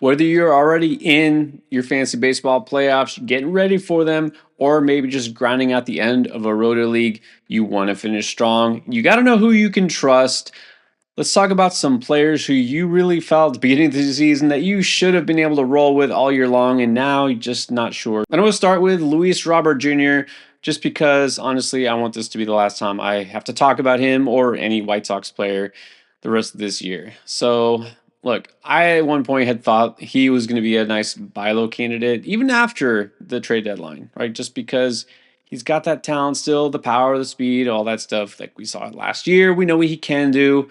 Whether you're already in your fantasy baseball playoffs, getting ready for them, or maybe just grinding out the end of a roto league, you want to finish strong. You got to know who you can trust. Let's talk about some players who you really felt at the beginning of the season that you should have been able to roll with all year long, and now you're just not sure. And I'm going to start with Luis Robert Jr., just because, honestly, I want this to be the last time I have to talk about him or any White Sox player the rest of this year. So, look, I at one point had thought he was going to be a nice buy low candidate, even after the trade deadline, right? Just because he's got that talent still, the power, the speed, all that stuff like we saw last year. We know what he can do,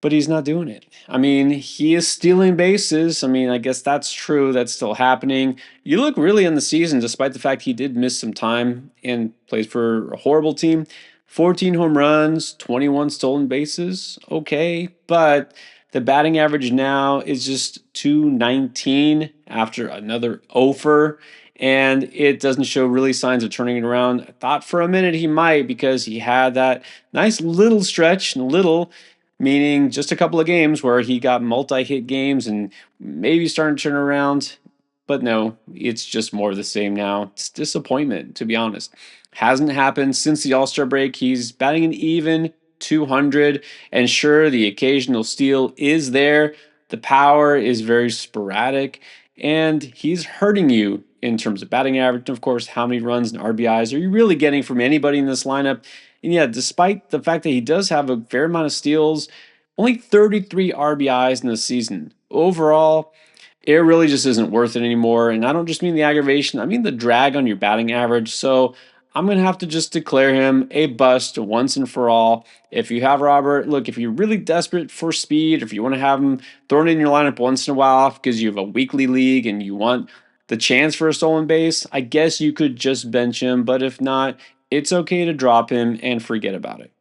but he's not doing it. I mean, he is stealing bases. I mean, I guess that's true. That's still happening. You look really in the season, despite the fact he did miss some time and plays for a horrible team. 14 home runs, 21 stolen bases. Okay, but the batting average now is just 219 after another offer, and it doesn't show really signs of turning it around. I thought for a minute he might, because he had that nice little stretch, little meaning just a couple of games where he got multi-hit games and maybe starting to turn around. But no, it's just more of the same now. It's disappointment, to be honest. Hasn't happened since the All-Star break. He's batting an even 200, and sure, the occasional steal is there. The power is very sporadic, and he's hurting you in terms of batting average. And of course, how many runs and RBIs are you really getting from anybody in this lineup? And yeah, despite the fact that he does have a fair amount of steals, only 33 RBIs in the season. Overall, it really just isn't worth it anymore. And I don't just mean the aggravation, I mean the drag on your batting average. So I'm going to have to just declare him a bust once and for all. If you have Robert, look, if you're really desperate for speed, if you want to have him thrown in your lineup once in a while because you have a weekly league and you want the chance for a stolen base, I guess you could just bench him. But if not, it's okay to drop him and forget about it.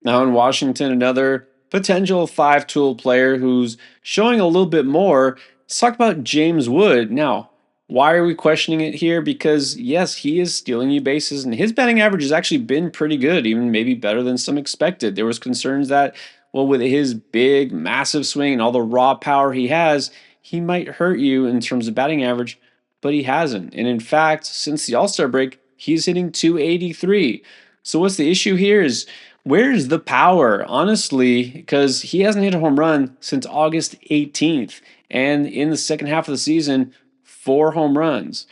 Now in Washington, another potential five-tool player who's showing a little bit more. Let's talk about James Wood. Now, why are we questioning it here? Because yes, he is stealing you bases, and his batting average has actually been pretty good, even maybe better than some expected. There was concerns that, well, with his big, massive swing and all the raw power he has, he might hurt you in terms of batting average, but he hasn't. And in fact, since the All-Star break, he's hitting 283. So what's the issue here is, where's the power, honestly, because he hasn't hit a home run since August 18th. And in the second half of the season, 4 home runs.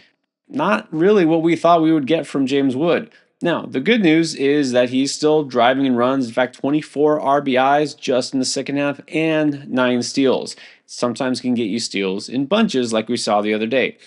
Not really what we thought we would get from James Wood. Now, the good news is that he's still driving in runs. In fact, 24 RBIs just in the second half and 9 steals. Sometimes can get you steals in bunches like we saw the other day.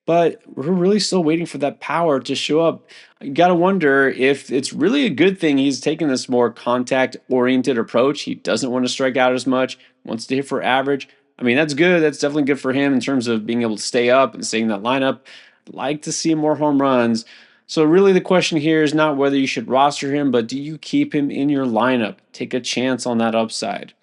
But we're really still waiting for that power to show up. You got to wonder if it's really a good thing he's taking this more contact-oriented approach. He doesn't want to strike out as much, wants to hit for average. I mean, that's good. That's definitely good for him in terms of being able to stay up and stay in that lineup. I'd like to see more home runs. So really the question here is not whether you should roster him, but do you keep him in your lineup? Take a chance on that upside.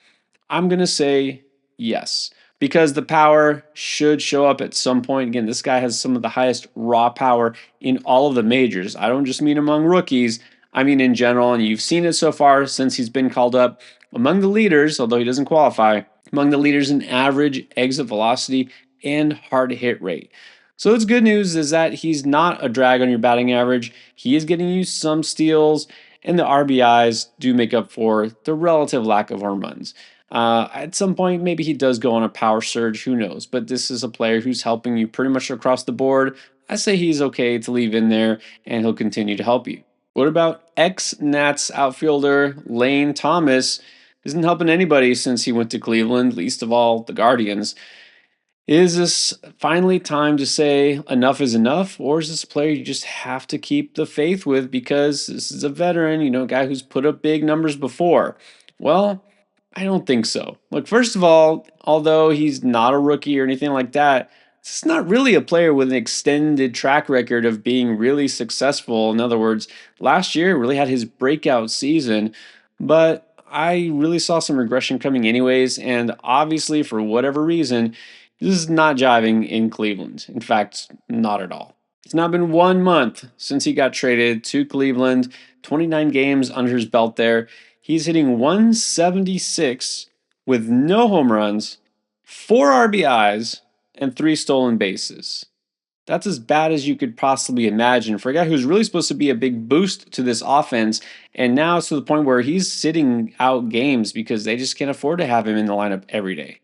I'm going to say yes, because the power should show up at some point. Again, this guy has some of the highest raw power in all of the majors. I don't just mean among rookies, I mean in general, and you've seen it so far since he's been called up. Among the leaders, although he doesn't qualify, among the leaders in average exit velocity and hard hit rate. So it's good news is that he's not a drag on your batting average. He is getting you some steals, and the RBIs do make up for the relative lack of home runs. At some point, maybe he does go on a power surge. Who knows? But this is a player who's helping you pretty much across the board. I say he's okay to leave in there, and he'll continue to help you. What about ex-Nats outfielder Lane Thomas? Isn't helping anybody since he went to Cleveland, least of all the Guardians. Is this finally time to say enough is enough, or is this a player you just have to keep the faith with because this is a veteran, a guy who's put up big numbers before? Well, I don't think so. Look, first of all, although he's not a rookie or anything like that, this is not really a player with an extended track record of being really successful. In other words, last year really had his breakout season, but I really saw some regression coming anyways, and obviously for whatever reason, this is not jiving in Cleveland. In fact, not at all. It's now been 1 month since he got traded to Cleveland, 29 games under his belt there. He's hitting 176 with no home runs, 4 RBIs and 3 stolen bases. That's as bad as you could possibly imagine for a guy who's really supposed to be a big boost to this offense. And now it's to the point where he's sitting out games because they just can't afford to have him in the lineup every day.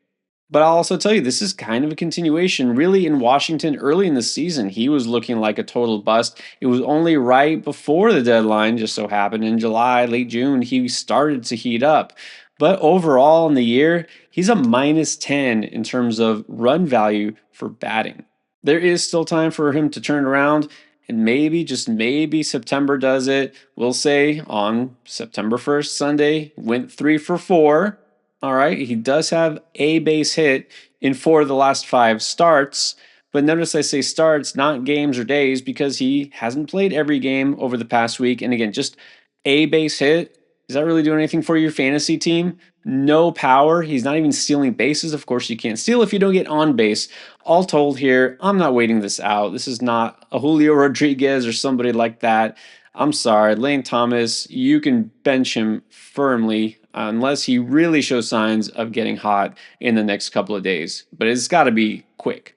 But I'll also tell you, this is kind of a continuation. Really, in Washington early in the season, he was looking like a total bust. It was only right before the deadline, just so happened in July, late June, he started to heat up. But overall in the year, he's a minus 10 in terms of run value for batting. There is still time for him to turn around, and maybe, just maybe, September does it. We'll say on September 1st, Sunday, went 3 for 4. All right, he does have a base hit in 4 of the last 5 starts. But notice I say starts, not games or days, because he hasn't played every game over the past week. And again, just a base hit. Is that really doing anything for your fantasy team? No power. He's not even stealing bases. Of course, you can't steal if you don't get on base. All told here, I'm not waiting this out. This is not a Julio Rodriguez or somebody like that. I'm sorry, Lane Thomas, you can bench him firmly unless he really shows signs of getting hot in the next couple of days. But it's got to be quick.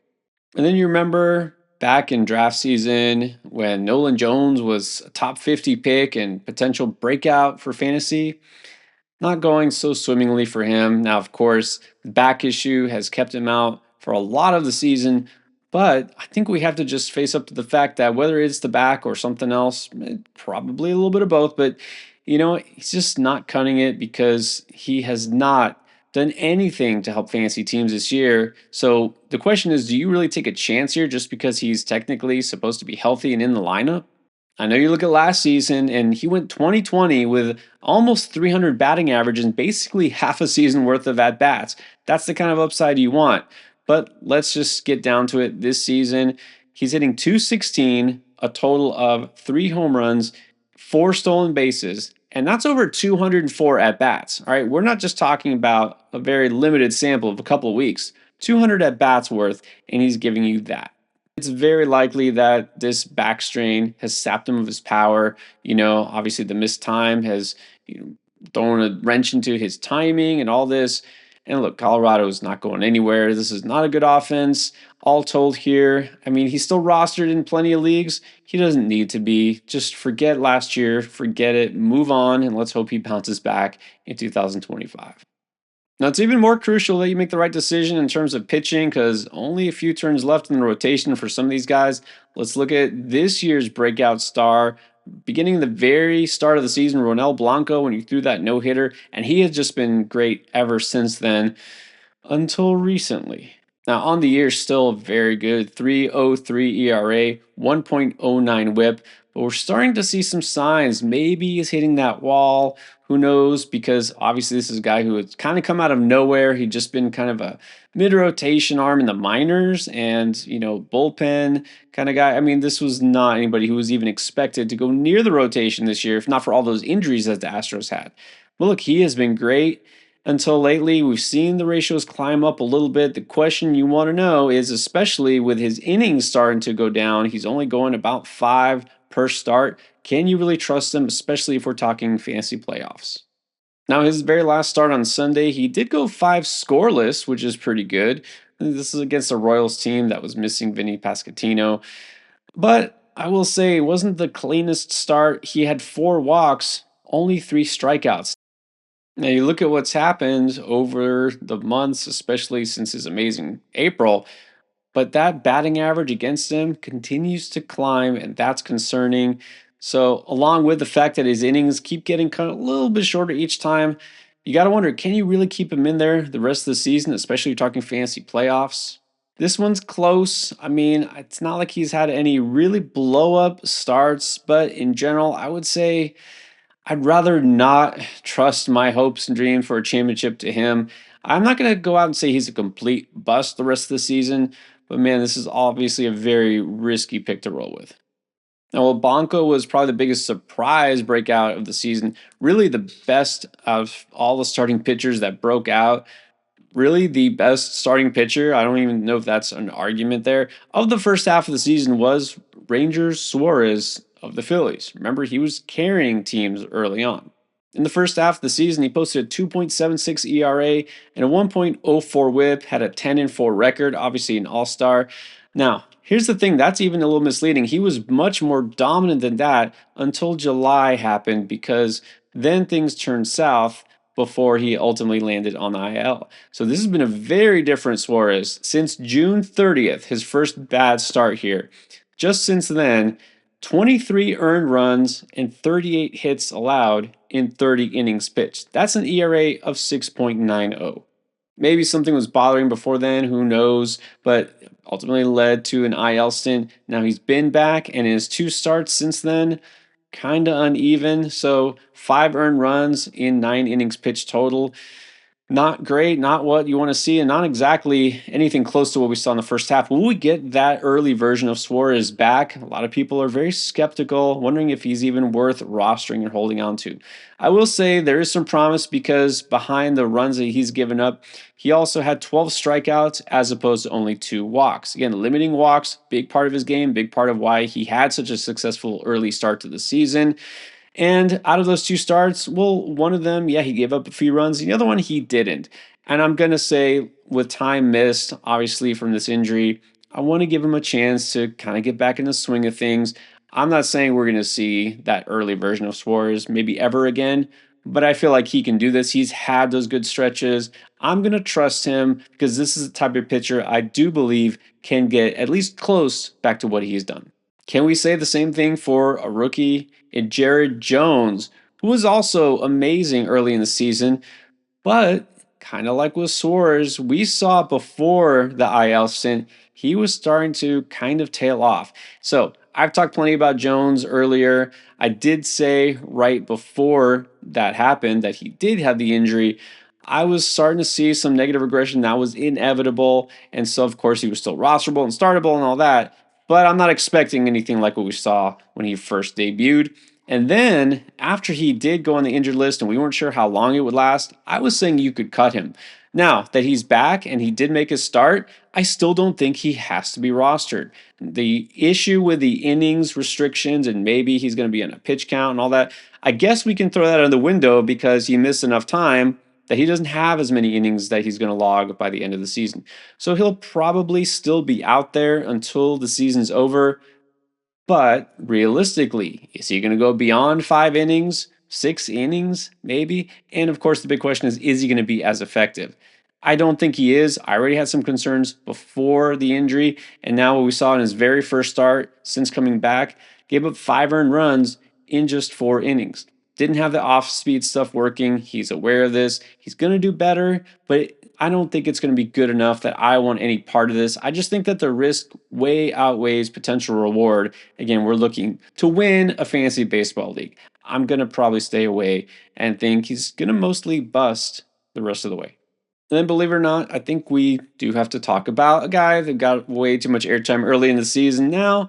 And then you remember back in draft season when Nolan Jones was a top 50 pick and potential breakout for fantasy? Not going so swimmingly for him. Now, of course, the back issue has kept him out for a lot of the season, but I think we have to just face up to the fact that whether it's the back or something else, probably a little bit of both, but he's just not cutting it because he has not done anything to help fantasy teams this year. So the question is, do you really take a chance here just because he's technically supposed to be healthy and in the lineup? I know you look at last season and he went 2020 with almost 300 batting average and basically half a season worth of at bats. That's the kind of upside you want. But let's just get down to it. This season, he's hitting 216, a total of 3 home runs, 4 stolen bases, and that's over 204 at bats. All right, we're not just talking about a very limited sample of a couple of weeks, 200 at bats worth, and he's giving you that. It's very likely that this back strain has sapped him of his power. Obviously the missed time has thrown a wrench into his timing and all this. And look, Colorado is not going anywhere. This is not a good offense. All told here, I mean, he's still rostered in plenty of leagues. He doesn't need to be. Just forget last year, forget it, move on, and let's hope he bounces back in 2025. Now, it's even more crucial that you make the right decision in terms of pitching because only a few turns left in the rotation for some of these guys. Let's look at this year's breakout star. Beginning the very start of the season, Ronel Blanco, when he threw that no-hitter, and he has just been great ever since then until recently. Now, on the year, still very good 3.03 ERA, 1.09 whip, but we're starting to see some signs. Maybe he's hitting that wall. Who knows? Because obviously, this is a guy who has kind of come out of nowhere. He'd just been kind of a mid rotation arm in the minors and, bullpen kind of guy. I mean, this was not anybody who was even expected to go near the rotation this year, if not for all those injuries that the Astros had. But look, he has been great. Until lately, we've seen the ratios climb up a little bit. The question you want to know is, especially with his innings starting to go down, he's only going about 5 per start. Can you really trust him, especially if we're talking fantasy playoffs? Now, his very last start on Sunday, he did go 5 scoreless, which is pretty good. This is against a Royals team that was missing Vinny Pasquantino. But I will say, it wasn't the cleanest start. He had 4 walks, only 3 strikeouts. Now you look at what's happened over the months, especially since his amazing April, but that batting average against him continues to climb, and that's concerning. So, along with the fact that his innings keep getting kind of a little bit shorter each time, you got to wonder, can you really keep him in there the rest of the season, especially you're talking fantasy playoffs? This one's close. I mean, it's not like he's had any really blow up starts, but in general, I would say I'd rather not trust my hopes and dreams for a championship to him. I'm not going to go out and say he's a complete bust the rest of the season, but man, this is obviously a very risky pick to roll with. Now, while Blanco was probably the biggest surprise breakout of the season, really the best of all the starting pitchers that broke out, really the best starting pitcher, I don't even know if that's an argument there, of the first half of the season was Rangers Suarez of the Phillies. Remember, he was carrying teams early on. In the first half of the season, he posted a 2.76 ERA and a 1.04 whip, had a 10-4 record, obviously an all star. Now, here's the thing that's even a little misleading. He was much more dominant than that until July happened because then things turned south before he ultimately landed on the IL. So this has been a very different Suarez since June 30th, his first bad start here. Just since then, 23 earned runs and 38 hits allowed in 30 innings pitched. That's an ERA of 6.90. Maybe something was bothering before then, who knows, but ultimately led to an IL stint. Now he's been back, and in his two starts since then, kind of uneven. So 5 earned runs in 9 innings pitched total. Not great, not what you want to see, and not exactly anything close to what we saw in the first half. Will we get that early version of Suarez back? A lot of people are very skeptical, wondering if he's even worth rostering or holding on to. I will say there is some promise because behind the runs that he's given up, he also had 12 strikeouts as opposed to only 2 walks. Again, limiting walks, big part of his game, big part of why he had such a successful early start to the season. And out of those two starts, well, one of them, yeah, he gave up a few runs. The other one, he didn't. And I'm going to say, with time missed, obviously, from this injury, I want to give him a chance to kind of get back in the swing of things. I'm not saying we're going to see that early version of Suarez maybe ever again, but I feel like he can do this. He's had those good stretches. I'm going to trust him because this is the type of pitcher I do believe can get at least close back to what he's done. Can we say the same thing for a rookie in Jared Jones, who was also amazing early in the season, but kind of like with Suarez, we saw before the IL stint, he was starting to kind of tail off. So I've talked plenty about Jones earlier. I did say right before that happened that he did have the injury. I was starting to see some negative regression that was inevitable. And so, of course, he was still rosterable and startable and all that. But I'm not expecting anything like what we saw when he first debuted. And then after he did go on the injured list and we weren't sure how long it would last, I was saying you could cut him. Now that he's back and he did make his start, I still don't think he has to be rostered. The issue with the innings restrictions and maybe he's going to be on a pitch count and all that, I guess we can throw that out of the window because he missed enough time that he doesn't have as many innings that he's going to log by the end of the season. So he'll probably still be out there until the season's over. But realistically, is he going to go beyond 5 innings, 6 innings, maybe? And of course, the big question is he going to be as effective? I don't think he is. I already had some concerns before the injury. And now, what we saw in his very first start since coming back, gave up 5 earned runs in just 4 innings. Didn't have the off speed stuff working. He's aware of this. He's going to do better, but I don't think it's going to be good enough that I want any part of this. I just think that the risk way outweighs potential reward. Again, we're looking to win a fantasy baseball league. I'm going to probably stay away and think he's going to mostly bust the rest of the way. And then, believe it or not, I think we do have to talk about a guy that got way too much airtime early in the season. Now,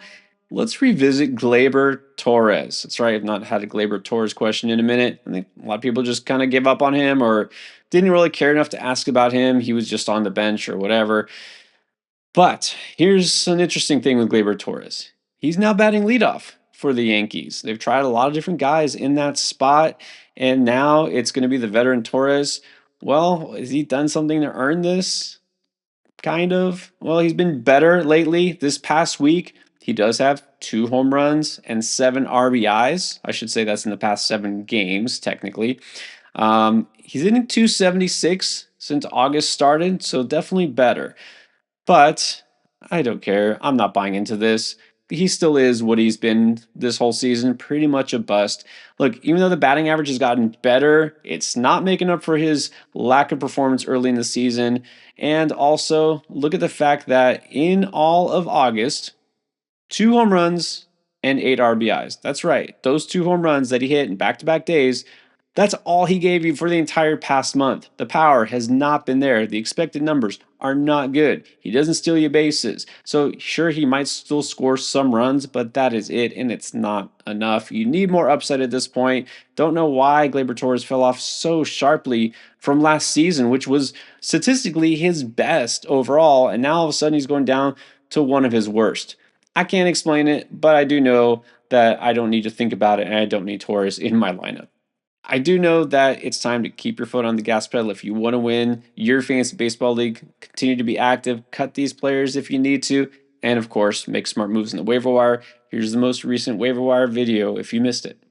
let's revisit Gleyber Torres. That's right, I've not had a Gleyber Torres question in a minute. I think a lot of people just kind of gave up on him or didn't really care enough to ask about him. He was just on the bench or whatever. But here's an interesting thing with Gleyber Torres. He's now batting leadoff for the Yankees. They've tried a lot of different guys in that spot, and now it's going to be the veteran Torres. Well, has he done something to earn this? Kind of. Well, he's been better lately. This past week, he does have 2 home runs and 7 RBIs. I should say that's in the past 7 games, technically. He's hitting 276 since August started, so definitely better. But I don't care. I'm not buying into this. He still is what he's been this whole season, pretty much a bust. Look, even though the batting average has gotten better, it's not making up for his lack of performance early in the season. And also, look at the fact that in all of August, 2 home runs and 8 RBIs. That's right. Those 2 home runs that he hit in back to back days, that's all he gave you for the entire past month. The power has not been there. The expected numbers are not good. He doesn't steal you bases. So, sure, he might still score some runs, but that is it, and it's not enough. You need more upside at this point. Don't know why Gleyber Torres fell off so sharply from last season, which was statistically his best overall, and now all of a sudden he's going down to one of his worst. I can't explain it, but I do know that I don't need to think about it, and I don't need Torres in my lineup. I do know that it's time to keep your foot on the gas pedal if you want to win your fantasy baseball league. Continue to be active, cut these players if you need to, and of course, make smart moves in the waiver wire. Here's the most recent waiver wire video if you missed it.